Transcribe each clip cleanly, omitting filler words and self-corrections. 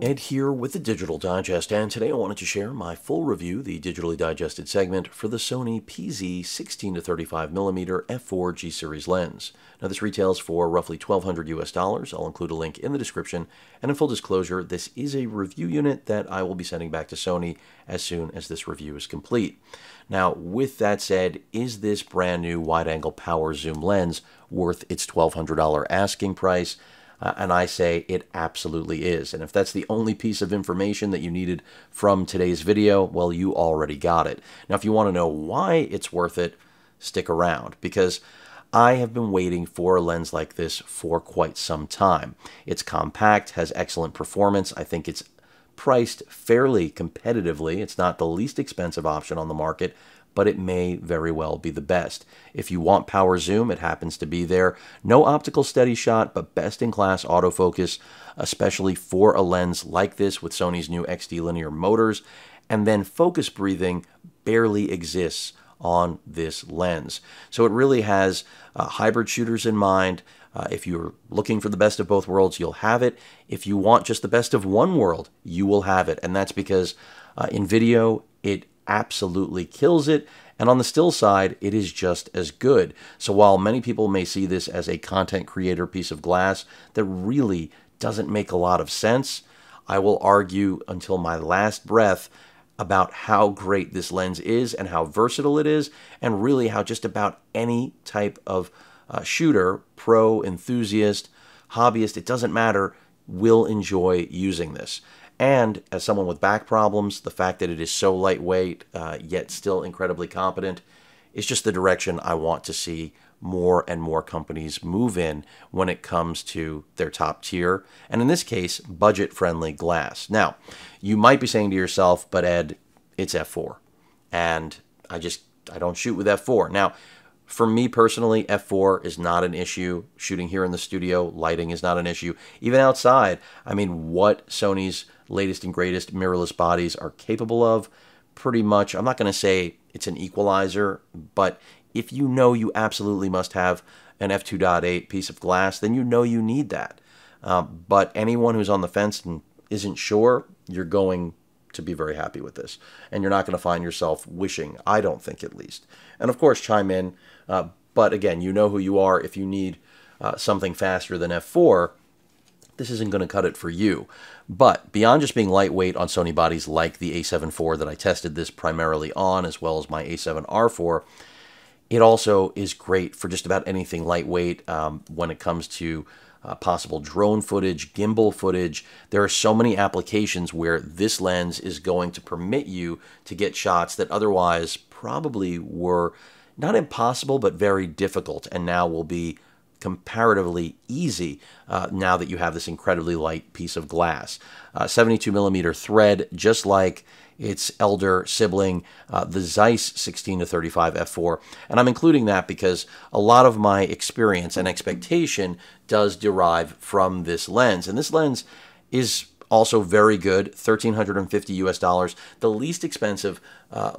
Ed here with the Digital Digest, and today I wanted to share my full review, the digitally digested segment, for the Sony PZ 16-35mm f4 G series lens. Now this retails for roughly $1,200 US. I'll include a link in the description, and in full disclosure, this is a review unit that I will be sending back to Sony as soon as this review is complete. Now, with that said, is this brand new wide-angle power zoom lens worth its $1,200 asking price? And I say it absolutely is. And if that's the only piece of information that you needed from today's video, well, you already got it. Now, if you want to know why it's worth it, stick around, because I have been waiting for a lens like this for quite some time. It's compact, has excellent performance. I think it's priced fairly competitively. It's not the least expensive option on the market, but it may very well be the best. If you want power zoom, it happens to be there. No optical steady shot, but best-in-class autofocus, especially for a lens like this with Sony's new XD linear motors. And then focus breathing barely exists on this lens. So it really has hybrid shooters in mind. If you're looking for the best of both worlds, you'll have it. If you want just the best of one world, you will have it. And that's because in video, it absolutely kills it, and on the still side, it is just as good. So while many people may see this as a content creator piece of glass that really doesn't make a lot of sense, I will argue until my last breath about how great this lens is and how versatile it is, and really how just about any type of shooter, pro, enthusiast, hobbyist, it doesn't matter, will enjoy using this. And as someone with back problems, the fact that it is so lightweight, yet still incredibly competent, is just the direction I want to see more and more companies move in when it comes to their top tier, and in this case, budget-friendly glass. Now, you might be saying to yourself, but Ed, it's f4, and I don't shoot with f4. Now, for me personally, f4 is not an issue. Shooting here in the studio, lighting is not an issue. Even outside, I mean, what Sony's latest and greatest mirrorless bodies are capable of, pretty much, I'm not going to say it's an equalizer, but if you know you absolutely must have an f2.8 piece of glass, then you know you need that. But anyone who's on the fence and isn't sure, you're going to be very happy with this. And you're not going to find yourself wishing, I don't think at least. And of course, chime in. But again, you know who you are. If you need something faster than f4, this isn't going to cut it for you. But beyond just being lightweight on Sony bodies like the a7 IV that I tested this primarily on, as well as my a7R4, it also is great for just about anything lightweight when it comes to possible drone footage, gimbal footage. There are so many applications where this lens is going to permit you to get shots that otherwise probably were not impossible, but very difficult, and now will be comparatively easy now that you have this incredibly light piece of glass. 72mm thread, just like its elder sibling, the Zeiss 16-35 f4. And I'm including that because a lot of my experience and expectation does derive from this lens. And this lens is also very good, $1,350 US. The least expensive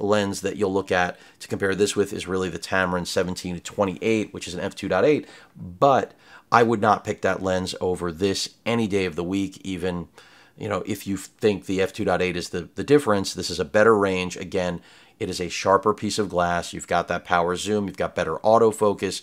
lens that you'll look at to compare this with is really the Tamron 17-28, which is an f2.8, but I would not pick that lens over this any day of the week, even, you know, if you think the f2.8 is the difference. This is a better range. Again, it is a sharper piece of glass. You've got that power zoom, you've got better autofocus,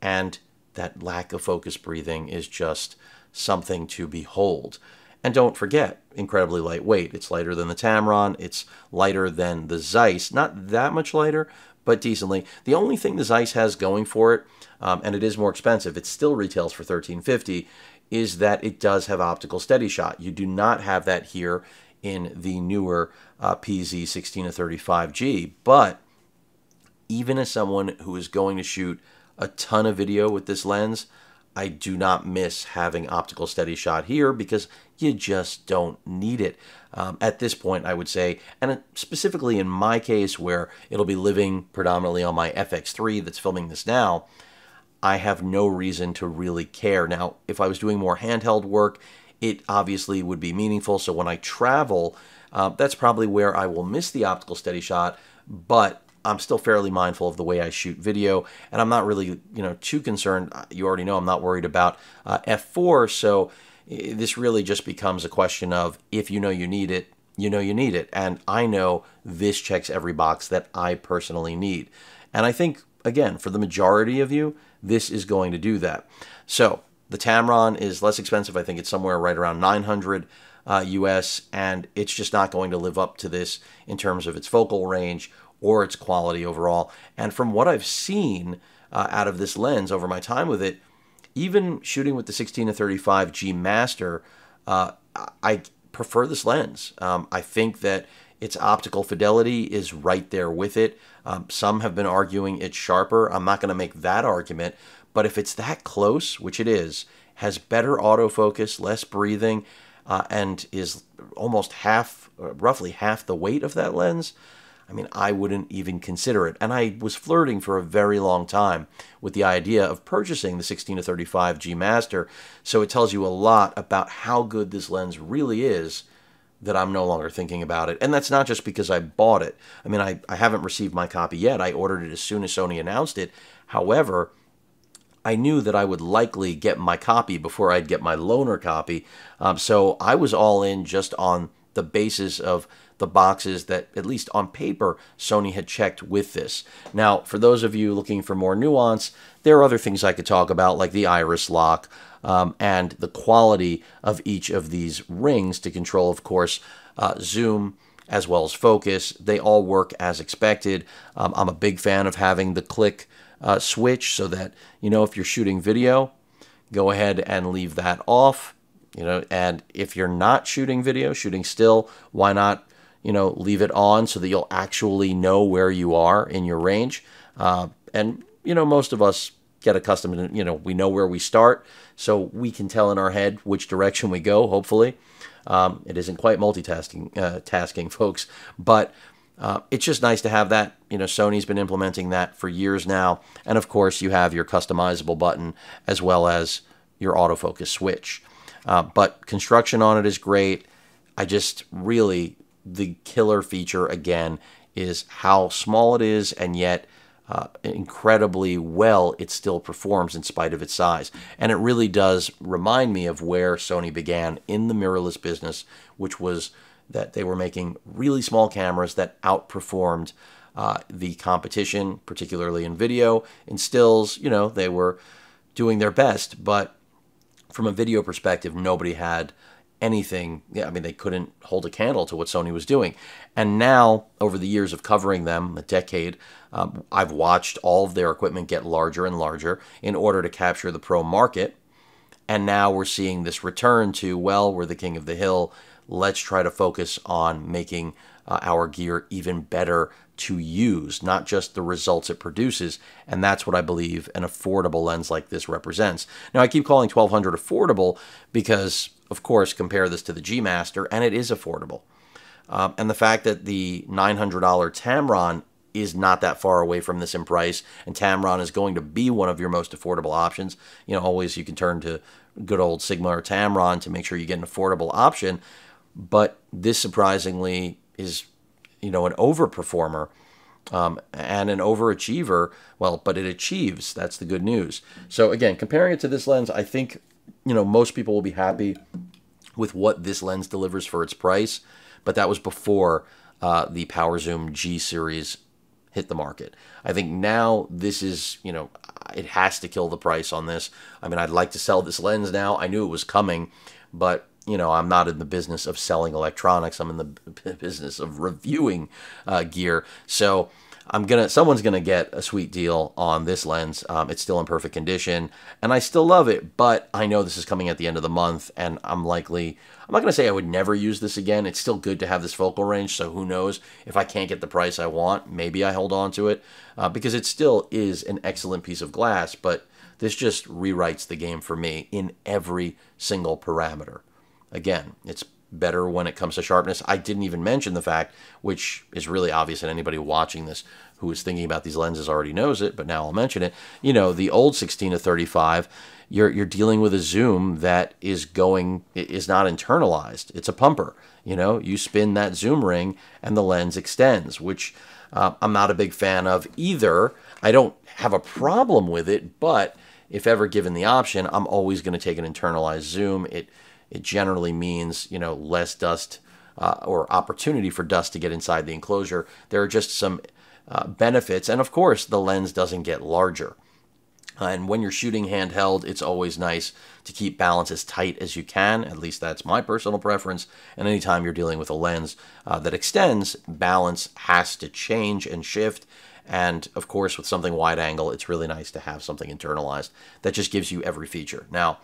and that lack of focus breathing is just something to behold. And don't forget, incredibly lightweight. It's lighter than the Tamron. It's lighter than the Zeiss. Not that much lighter, but decently. The only thing the Zeiss has going for it, and it is more expensive, it still retails for $1,350, is that it does have optical steady shot. You do not have that here in the newer PZ 16-35G. But even as someone who is going to shoot a ton of video with this lens, I do not miss having optical steady shot here because you just don't need it at this point, I would say. And specifically in my case, where it'll be living predominantly on my FX3 that's filming this now, I have no reason to really care. Now, if I was doing more handheld work, it obviously would be meaningful. So when I travel, that's probably where I will miss the optical steady shot. But I'm still fairly mindful of the way I shoot video, and I'm not really, too concerned. You already know I'm not worried about f4, so this really just becomes a question of if you know you need it, you know you need it. And I know this checks every box that I personally need. And I think, again, for the majority of you, this is going to do that. So the Tamron is less expensive. I think it's somewhere right around 900 US, and it's just not going to live up to this in terms of its focal range or its quality overall. And from what I've seen out of this lens over my time with it, even shooting with the 16-35 G Master, I prefer this lens. I think that its optical fidelity is right there with it. Some have been arguing it's sharper. I'm not going to make that argument, but if it's that close, which it is, has better autofocus, less breathing, and is almost roughly half the weight of that lens, I mean, I wouldn't even consider it. And I was flirting for a very long time with the idea of purchasing the 16-35 G Master, so it tells you a lot about how good this lens really is that I'm no longer thinking about it. And that's not just because I bought it. I mean, I haven't received my copy yet. I ordered it as soon as Sony announced it. However, I knew that I would likely get my copy before I'd get my loaner copy. So I was all in just on the basis of the boxes that, at least on paper, Sony had checked with this. Now, for those of you looking for more nuance, there are other things I could talk about, like the iris lock and the quality of each of these rings to control, of course, zoom as well as focus. They all work as expected. I'm a big fan of having the click switch so that, if you're shooting video, go ahead and leave that off. And if you're not shooting video, shooting still, why not, leave it on so that you'll actually know where you are in your range. And, most of us get accustomed to, we know where we start, so we can tell in our head which direction we go, hopefully. It isn't quite tasking, folks, but it's just nice to have that. Sony's been implementing that for years now. And of course, you have your customizable button as well as your autofocus switch. But construction on it is great. I just really, the killer feature again is how small it is, and yet incredibly well it still performs in spite of its size. And it really does remind me of where Sony began in the mirrorless business, which was that they were making really small cameras that outperformed the competition, particularly in video. In stills, they were doing their best, but from a video perspective, nobody had anything. I mean, they couldn't hold a candle to what Sony was doing. And now, over the years of covering them, a decade, I've watched all of their equipment get larger and larger in order to capture the pro market. And now we're seeing this return to, well, we're the king of the hill. Let's try to focus on making our gear even better to use, not just the results it produces. And that's what I believe an affordable lens like this represents. Now, I keep calling 1200 affordable because, of course, compare this to the G Master, and it is affordable. And the fact that the $900 Tamron is not that far away from this in price, and Tamron is going to be one of your most affordable options. Always you can turn to good old Sigma or Tamron to make sure you get an affordable option. But this surprisingly is, an overperformer and an overachiever. Well, but it achieves. That's the good news. So again, comparing it to this lens, I think, most people will be happy with what this lens delivers for its price. But that was before the Power Zoom G series hit the market. I think now this is, it has to kill the price on this. I mean, I'd like to sell this lens now. I knew it was coming, but I'm not in the business of selling electronics. I'm in the business of reviewing gear. So someone's gonna get a sweet deal on this lens. It's still in perfect condition, and I still love it. But I know this is coming at the end of the month, and I'm not gonna say I would never use this again. It's still good to have this focal range. So who knows, if I can't get the price I want, maybe I hold on to it because it still is an excellent piece of glass. But this just rewrites the game for me in every single parameter. Again, it's better when it comes to sharpness. I didn't even mention the fact, which is really obvious, and anybody watching this who is thinking about these lenses already knows it, but now I'll mention it. The old 16-35, you're dealing with a zoom that is not internalized. It's a pumper. You spin that zoom ring and the lens extends, which I'm not a big fan of either. I don't have a problem with it, but if ever given the option, I'm always going to take an internalized zoom. It generally means, you know, less dust or opportunity for dust to get inside the enclosure. There are just some benefits, and of course, the lens doesn't get larger. And when you're shooting handheld, it's always nice to keep balance as tight as you can. At least that's my personal preference. And anytime you're dealing with a lens that extends, balance has to change and shift. And of course, with something wide angle, it's really nice to have something internalized that just gives you every feature. Now,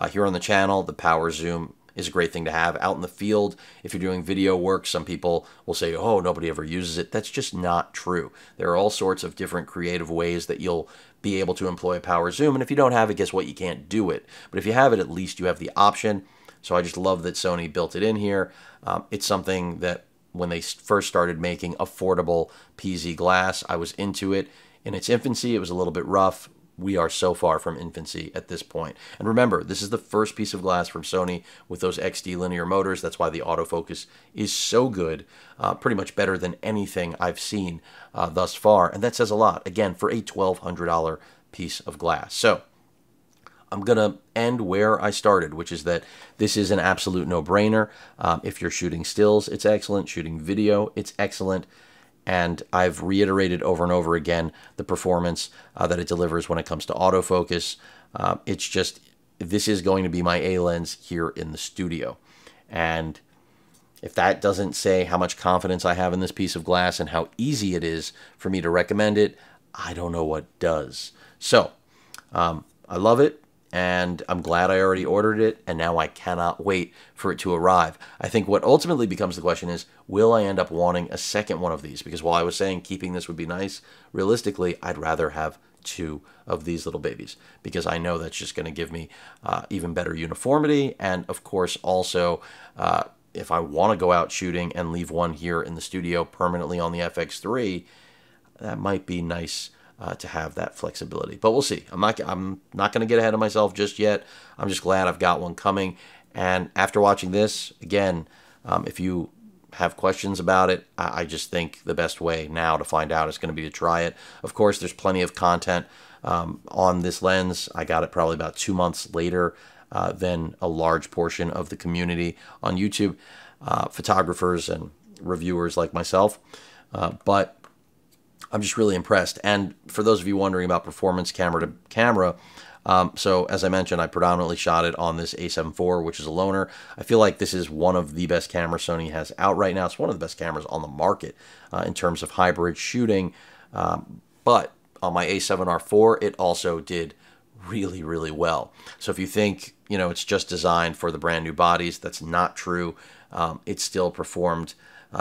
here on the channel, the power zoom is a great thing to have. Out in the field, if you're doing video work, some people will say, oh, nobody ever uses it. That's just not true. There are all sorts of different creative ways that you'll be able to employ a power zoom. And if you don't have it, guess what? You can't do it. But if you have it, at least you have the option. So I just love that Sony built it in here. It's something that when they first started making affordable PZ glass, I was into it. In its infancy, it was a little bit rough. We are so far from infancy at this point. And remember, this is the first piece of glass from Sony with those XD linear motors. That's why the autofocus is so good, pretty much better than anything I've seen thus far. And that says a lot, again, for a $1,200 piece of glass. So I'm going to end where I started, which is that this is an absolute no-brainer. If you're shooting stills, it's excellent. Shooting video, it's excellent. And I've reiterated over and over again the performance that it delivers when it comes to autofocus. It's just, this is going to be my A lens here in the studio. And if that doesn't say how much confidence I have in this piece of glass and how easy it is for me to recommend it, I don't know what does. So, I love it. And I'm glad I already ordered it, and now I cannot wait for it to arrive. I think what ultimately becomes the question is, will I end up wanting a second one of these? Because while I was saying keeping this would be nice, realistically, I'd rather have 2 of these little babies, because I know that's just going to give me even better uniformity. And of course, also, if I want to go out shooting and leave one here in the studio permanently on the FX3, that might be nice to have that flexibility. But we'll see. I'm not going to get ahead of myself just yet. I'm just glad I've got one coming. And after watching this, again, if you have questions about it, I just think the best way now to find out is going to be to try it. Of course, there's plenty of content on this lens. I got it probably about 2 months later than a large portion of the community on YouTube, photographers and reviewers like myself. But I'm just really impressed. And for those of you wondering about performance camera to camera, so as I mentioned, I predominantly shot it on this A7 IV, which is a loaner. I feel like this is one of the best cameras Sony has out right now. It's one of the best cameras on the market in terms of hybrid shooting. But on my A7R4, it also did really, really well. So if you think, you know, it's just designed for the brand new bodies, that's not true. It still performed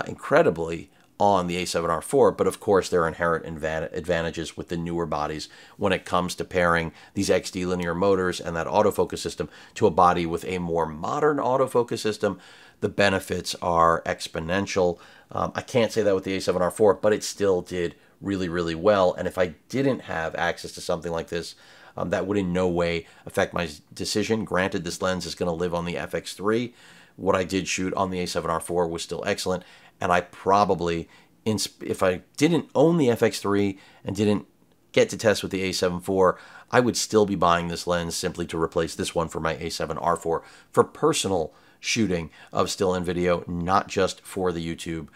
incredibly on the A7R4, but of course there are inherent advantages with the newer bodies when it comes to pairing these XD linear motors and that autofocus system to a body with a more modern autofocus system. The benefits are exponential. I can't say that with the A7R4, but it still did really, really well. And if I didn't have access to something like this, that would in no way affect my decision. Granted, this lens is going to live on the FX3. What I did shoot on the A7R4 was still excellent. And I probably, if I didn't own the FX3 and didn't get to test with the A7 IV, I would still be buying this lens simply to replace this one for my A7R4 for personal shooting of still and video, not just for the YouTube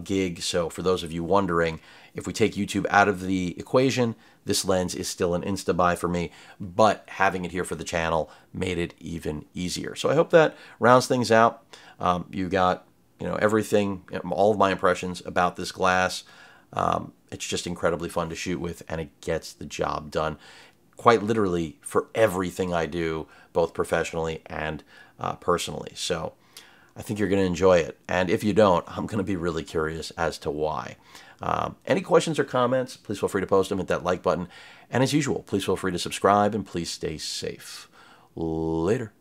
gig. So for those of you wondering, if we take YouTube out of the equation, this lens is still an insta-buy for me, but having it here for the channel made it even easier. So I hope that rounds things out. You got, you know, everything, all of my impressions about this glass. It's just incredibly fun to shoot with, and it gets the job done quite literally for everything I do, both professionally and personally. So I think you're going to enjoy it. And if you don't, I'm going to be really curious as to why. Any questions or comments, please feel free to post them. Hit that like button. And as usual, please feel free to subscribe, and please stay safe. Later.